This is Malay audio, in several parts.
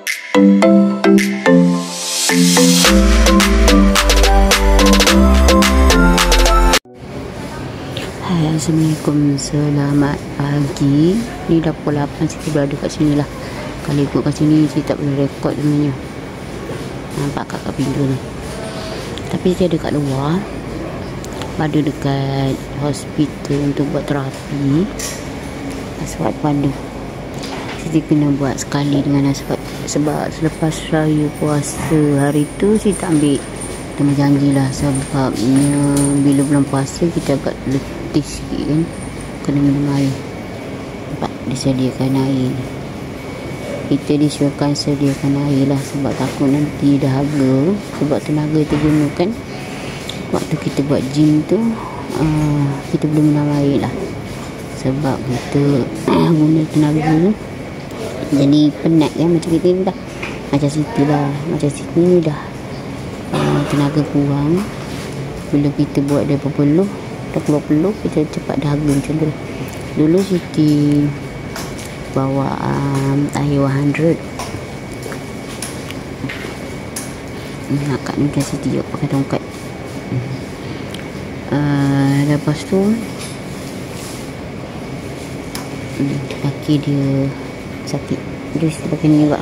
Hai, Assalamualaikum, selamat pagi. Ni dah pukul 8, Siti berada kat sini lah. Kalau ikut kat sini, Siti tak boleh rekod sebenarnya. Nampak kat pintu ni. Tapi Siti ada kat luar, ada dekat hospital untuk buat terapi. Aswad pada Siti kena buat sekali dengan Aswad. Sebab selepas saya puasa hari tu, Siti tak ambil temu janjilah. Sebabnya bila bulan puasa kita agak letih sikit kan, kena minum air. Nampak disediakan air, kita sediakan air lah. Sebab takut nanti dahaga. Sebab tenaga tergunakan waktu kita buat gym tu, kita boleh minum air lah. Sebab kita guna tenaga ni jadi penat kan. Macam kita ni dah, macam Siti lah, macam Siti ni dah tenaga kurang. Bila kita buat dia berpeluh, dah keluar peluh, kita cepat dahaga macam tu lah. Dulu Siti bawa air 100 akak ni, macam Siti juga pakai tongkat. Lepas tu kaki dia sakit, dia Siti pakai ni juga.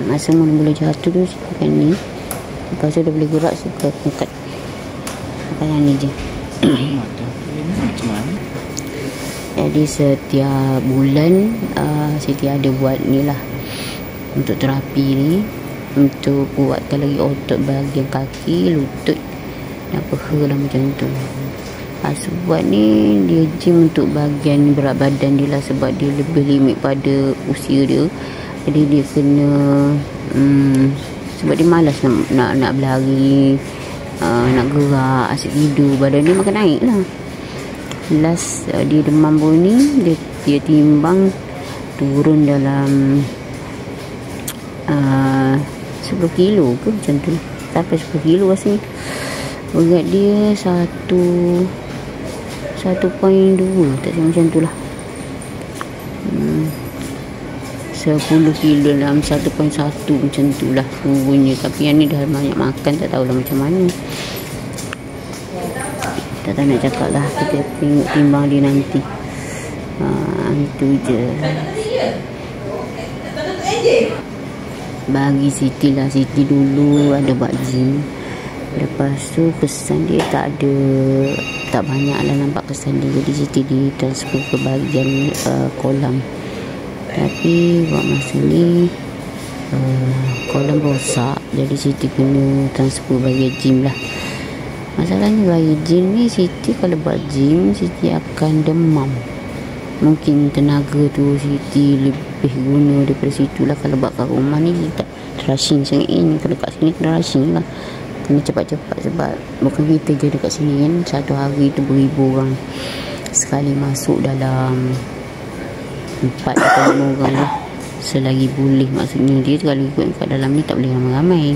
Masa mula-mula jatuh tu Siti pakai ni. Lepas tu dah boleh gerak, Siti pakai tongkat. Pakai yang ni je. Macam mana? Jadi setiap bulan Siti ada buat ni lah, untuk terapi ni, untuk kuatkan lagi otot bahagian kaki, lutut dan peha lah macam tu. Buat ni dia gym untuk bahagian berat badan dia lah. Sebab dia lebih limit pada usia dia. Jadi dia kena sebab dia malas nak berlari, nak gerak, asyik tidur, badan dia makin naik lah. Last dia demam pun ni, dia timbang turun dalam 10 kilo ke macam tu, sampai 10 kilo rasanya. Berat dia 1.2 tak macam tu lah. 10 kilo dalam 1.1 macam tu lah turunnya. Tapi yang ni dah banyak makan, tak tahulah macam mana. Tak nak cakap lah, kita tengok timbang dia nanti. Itu je bagi Siti lah. Siti dulu ada buat gym, lepas tu kesan dia tak banyak lah nampak kesan dia. Jadi Siti ditransfer ke bahagian kolam. Tapi buat masa ni kolam rosak, jadi Siti kena transfer bahagian gym lah. Masalahnya bagi gym ni, Siti kalau buat gym, Siti akan demam. Mungkin tenaga tu Siti lebih guna daripada situ lah. Kalau buat kat rumah ni, Siti tak rushing sangat ni. Kalau kat sini kena rushing lah, kena cepat-cepat. Sebab bukan kita je dekat sini kan, satu hari tu beribu orang sekali masuk dalam 4 atau 5 orang lah, selagi boleh. Maksudnya dia kalau ikut kat dalam ni tak boleh ramai-ramai,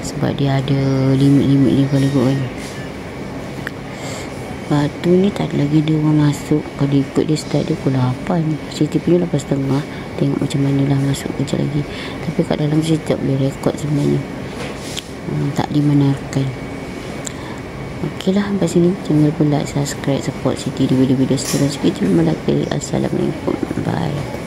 sebab dia ada limit-limit dia kalau ikut kan. Lepas tu ni tak ada lagi dia orang masuk. Kalau ikut dia start dia pukul 8, Siti punya 8.30. Tengok macam mana lah masuk kejap lagi. Tapi kat dalam Siti tak boleh rekod sebenarnya, tak dibenarkan. Ok lah, sampai sini. Jangan lupa like, subscribe, support Siti di video-video seterusnya. Assalamualaikum, bye.